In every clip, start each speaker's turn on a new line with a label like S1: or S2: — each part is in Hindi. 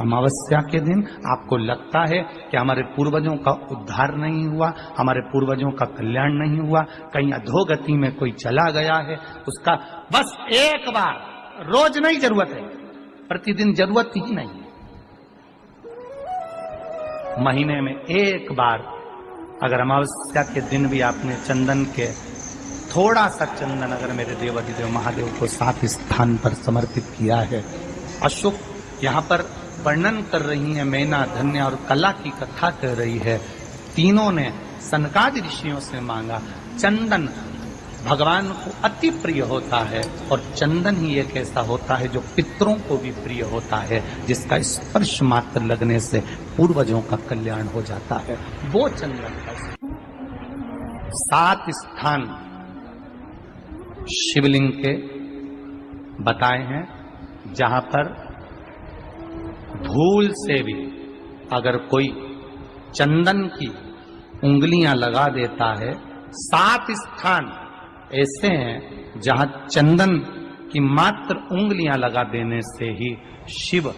S1: अमावस्या के दिन आपको लगता है कि हमारे पूर्वजों का उद्धार नहीं हुआ, हमारे पूर्वजों का कल्याण नहीं हुआ, कहीं अधोगति में कोई चला गया है, उसका बस एक बार, रोज नहीं जरूरत है, प्रतिदिन जरूरत ही नहीं, महीने में एक बार अगर अमावस्या के दिन भी आपने चंदन के थोड़ा सा चंदन अगर मेरे देवाधिदेव महादेव को 7 स्थान पर समर्पित किया है। अशोक यहाँ पर वर्णन कर रही है, मैना, धन्य और कला की कथा कर रही है। तीनों ने सनकादि ऋषियों से मांगा। चंदन भगवान को अति प्रिय होता है और चंदन ही एक ऐसा होता है जो पितरों को भी प्रिय होता है, जिसका स्पर्श मात्र लगने से पूर्वजों का कल्याण हो जाता है। वो चंदन का 7 स्थान शिवलिंग के बताए हैं, जहां पर भूल से भी अगर कोई चंदन की उंगलियां लगा देता है, 7 स्थान ऐसे हैं जहां चंदन की मात्र उंगलियां लगा देने से ही शिव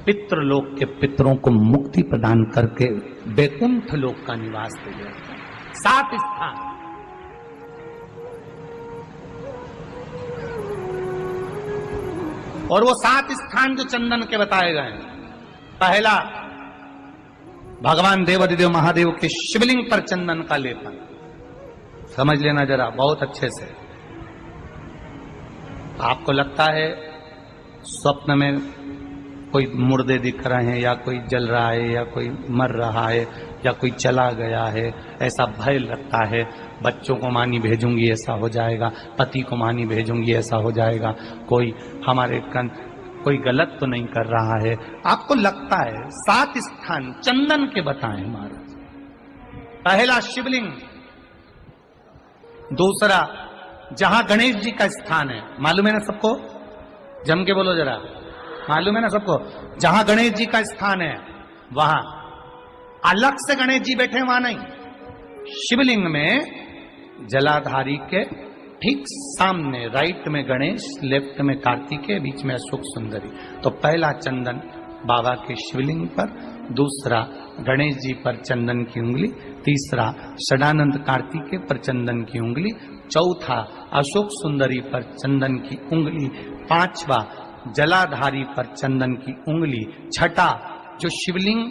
S1: पितृलोक के पितरों को मुक्ति प्रदान करके वैकुंठ लोक का निवास दे देते हैं। 7 स्थान। और वो 7 स्थान जो चंदन के बताए गए हैं, पहला भगवान देवाधिदेव महादेव के शिवलिंग पर चंदन का लेपन। समझ लेना जरा बहुत अच्छे से। आपको लगता है स्वप्न में कोई मुर्दे दिख रहे हैं, या कोई जल रहा है, या कोई मर रहा है, या कोई चला गया है, ऐसा भय लगता है। बच्चों को मानी भेजूंगी ऐसा हो जाएगा, पति को मानी भेजूंगी ऐसा हो जाएगा, कोई हमारे कोई गलत तो नहीं कर रहा है, आपको लगता है। 7 स्थान चंदन के बताएं महाराज। पहला शिवलिंग, दूसरा जहां गणेश जी का स्थान है, मालूम है ना सबको, जम के बोलो जरा, मालूम है ना सबको, जहां गणेश जी का स्थान है वहां अलग से गणेश जी बैठे, वहां नहीं। शिवलिंग में जलाधारी के ठीक सामने राइट में गणेश, लेफ्ट में कार्तिकेय, बीच में अशोक सुंदरी। तो पहला चंदन बाबा के शिवलिंग पर, दूसरा गणेश जी पर चंदन की उंगली, तीसरा षडानंद कार्तिकेय पर चंदन की उंगली, चौथा अशोक सुंदरी पर चंदन की उंगली, पांचवा जलाधारी पर चंदन की उंगली, छठा जो शिवलिंग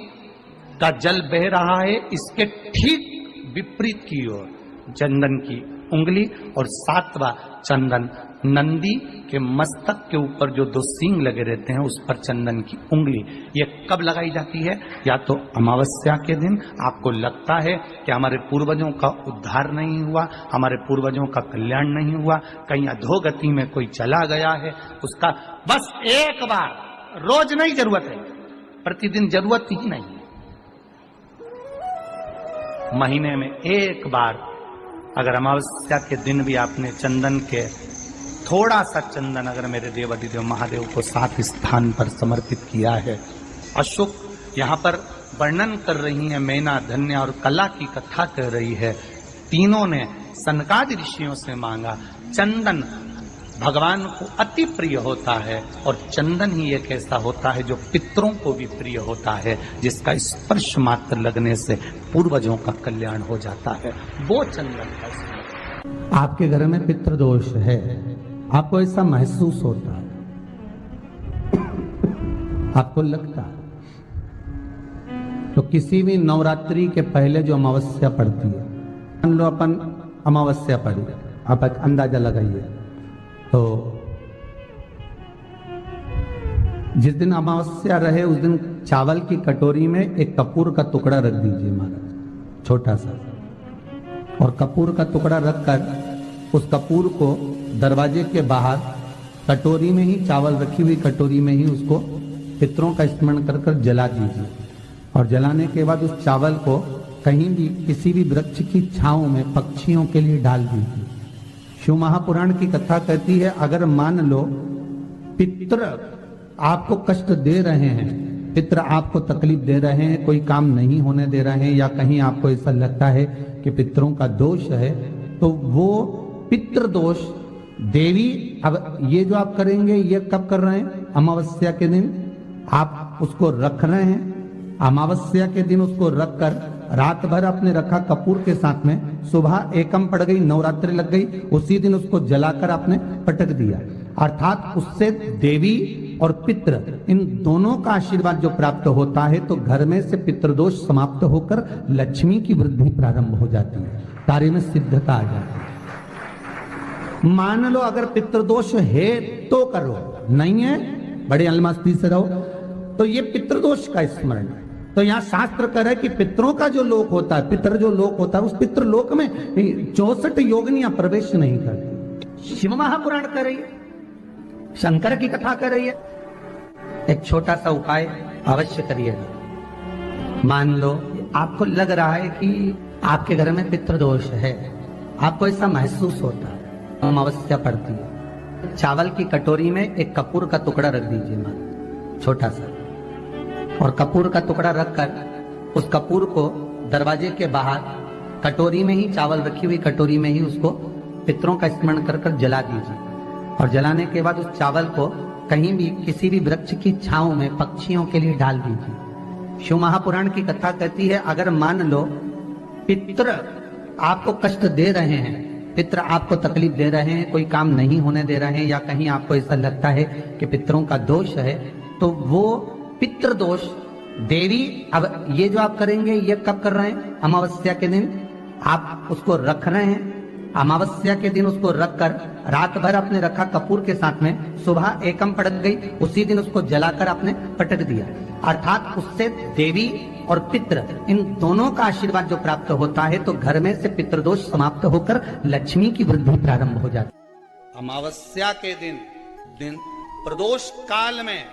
S1: का जल बह रहा है इसके ठीक विपरीत की ओर चंदन की उंगली, और 7वां चंदन नंदी के मस्तक के ऊपर जो 2 सींग लगे रहते हैं उस पर चंदन की उंगली। ये कब लगाई जाती है? या तो अमावस्या के दिन आपको लगता है कि हमारे पूर्वजों का उद्धार नहीं हुआ, हमारे पूर्वजों का कल्याण नहीं हुआ, कहीं अधोगति में कोई चला गया है, उसका बस एक बार, रोज नहीं जरूरत है, प्रतिदिन जरूरत ही नहीं, महीने में एक बार अगर अमावस्या के दिन भी आपने चंदन के थोड़ा सा चंदन अगर मेरे देवाधिदेव महादेव को 7 स्थान पर समर्पित किया है। अशोक यहाँ पर वर्णन कर रही है, मैना, धन्य और कला की कथा कर रही है। तीनों ने सनकादि ऋषियों से मांगा। चंदन भगवान को अति प्रिय होता है और चंदन ही एक ऐसा होता है जो पितरों को भी प्रिय होता है, जिसका स्पर्श मात्र लगने से पूर्वजों का कल्याण हो जाता है। वो चंदन का।
S2: आपके घर में पितृदोष है, आपको ऐसा महसूस होता है, आपको लगता है, तो किसी भी नवरात्रि के पहले जो अमावस्या पड़ती है, मान लो अपन अमावस्या पड़ी, आप अंदाजा लगाइए, तो जिस दिन अमावस्या रहे उस दिन चावल की कटोरी में एक कपूर का टुकड़ा रख दीजिए महाराज, छोटा सा, और कपूर का टुकड़ा रखकर उस कपूर को दरवाजे के बाहर कटोरी में ही, चावल रखी हुई कटोरी में ही उसको पितरों का स्मरण कर कर जला दीजिए। और जलाने के बाद उस चावल को कहीं भी किसी भी वृक्ष की छांव में पक्षियों के लिए डाल दीजिए। शिव महापुराण की कथा कहती है, अगर मान लो पितृ आपको कष्ट दे रहे हैं, पितृ आपको तकलीफ दे रहे हैं, कोई काम नहीं होने दे रहे हैं, या कहीं आपको ऐसा लगता है कि पितरों का दोष है, तो वो पितृदोष देवी, अब ये जो आप करेंगे ये कब कर रहे हैं? अमावस्या के दिन आप आप उसको रख रहे हैं, अमावस्या के दिन उसको रखकर रात भर आपने रखा कपूर के साथ में, सुबह एकम पड़ गई, नवरात्रि लग गई, उसी दिन उसको जलाकर आपने पटक दिया, अर्थात उससे देवी और पितृ इन दोनों का आशीर्वाद जो प्राप्त होता है, तो घर में से पितृदोष समाप्त होकर लक्ष्मी की वृद्धि प्रारंभ हो जाती है, कार्य में सिद्धता आ जाती है। मान लो अगर पितृदोष है तो करो, नहीं है बड़े अलमस्ती से रहो, तो ये पितृदोष का स्मरण। तो यहाँ शास्त्र कह रहा है कि पितरों का जो लोक होता है, पितर जो लोक होता है, उस पितृलोक में 64 योगिनियां प्रवेश नहीं करती। शिव महापुराण कर रही है, शंकर की कथा कर रही है। एक छोटा सा उपाय अवश्य करिएगा। मान लो आपको लग रहा है कि आपके घर में पितृदोष है, आपको ऐसा महसूस होता है, अमावस्या पड़ती है, चावल की कटोरी में एक कपूर का टुकड़ा रख दीजिए, मान छोटा सा, और कपूर का टुकड़ा रखकर उस कपूर को दरवाजे के बाहर कटोरी में ही, चावल रखी हुई कटोरी में ही उसको पितरों का स्मरण कर कर जला दीजिए। और जलाने के बाद उस चावल को कहीं भी किसी भी वृक्ष की छांव में पक्षियों के लिए डाल दीजिए। शिव महापुराण की कथा कहती है, अगर मान लो पितृ आपको कष्ट दे रहे हैं, पितृ आपको तकलीफ दे रहे हैं, कोई काम नहीं होने दे रहे हैं, या कहीं आपको ऐसा लगता है कि पितरों का दोष है, तो वो पितृदोष देवी, अब ये जो आप करेंगे ये कब कर रहे हैं? अमावस्या के दिन आप उसको रख रहे हैं, अमावस्या के दिन उसको रखकर रात भर आपने रखा कपूर के साथ में, सुबह एकम पड़ गई, उसी दिन उसको जलाकर आपने पटक दिया, अर्थात उससे देवी और पितृ इन दोनों का आशीर्वाद जो प्राप्त होता है, तो घर में से पितृदोष समाप्त होकर लक्ष्मी की वृद्धि प्रारंभ हो जाती है।
S1: अमावस्या के दिन प्रदोष काल में,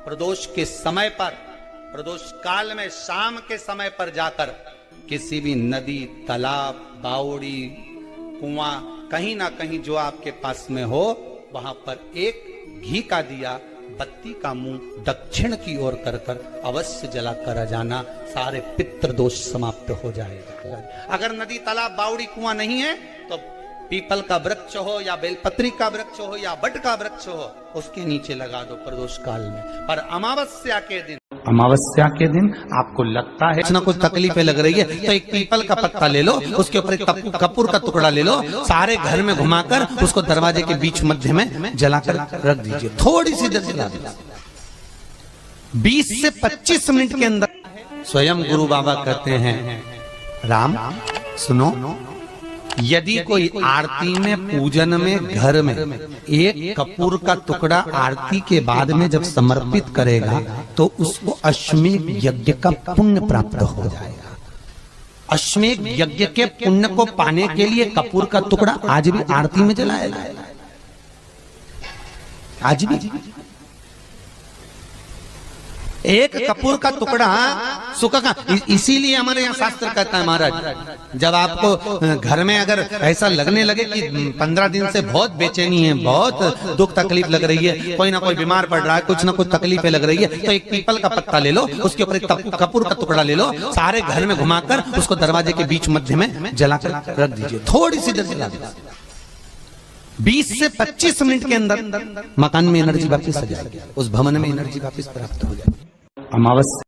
S1: प्रदोष के समय पर, प्रदोष काल में शाम के समय पर जाकर किसी भी नदी, तालाब, बावड़ी, कुआं, कहीं ना कहीं जो आपके पास में हो, वहां पर एक घी का दिया, बत्ती का मुंह दक्षिण की ओर कर कर अवश्य जला कर जाना, सारे पितृदोष समाप्त हो जाएगा। अगर नदी, तालाब, बावड़ी, कुआं नहीं है तो पीपल का वृक्ष हो या बेलपत्री का वृक्ष हो या बट का वृक्ष हो, उसके नीचे लगा दो प्रदोष काल में। पर अमावस्या के दिन, अमावस्या के दिन आपको लगता है ना कुछ तकलीफें लग रही है, तो एक पीपल का पत्ता ले लो, उसके ऊपर एक कपूर का टुकड़ा ले लो, सारे घर में घुमाकर उसको दरवाजे के बीच मध्य में जलाकर रख दीजिए, थोड़ी सी देर जला दीजिए। 20 से 25 मिनट के अंदर स्वयं गुरु बाबा कहते हैं, राम सुनो, यदि कोई आरती में, पूजन में, घर में एक कपूर का टुकड़ा आरती के बाद में जब समर्पित करेगा, तो उसको अश्वमेध यज्ञ का पुण्य प्राप्त हो जाएगा। अश्वमेध यज्ञ के पुण्य को पाने के लिए कपूर का टुकड़ा आज भी आरती में जलाया जाएगा, आज भी एक कपूर का टुकड़ा सुखा का। इसीलिए हमारे यहाँ शास्त्र कहता है, महाराज जब आपको घर में अगर ऐसा लगने लगे कि 15 दिन से बहुत बेचैनी है, बहुत दुख तकलीफ लग रही है, कोई ना कोई बीमार पड़ रहा है, कुछ ना कुछ तकलीफें लग रही है, तो एक पीपल का पत्ता ले लो, उसके ऊपर एक कपूर का टुकड़ा ले लो, सारे घर में घुमाकर उसको दरवाजे के बीच मध्य में जलाकर रख दीजिए, थोड़ी सी देर जला दीजिए। 20 से 25 मिनट के अंदर मकान में एनर्जी वापस आ जाएगी, उस भवन में एनर्जी वापस प्राप्त हो जाएगी। अमावस्या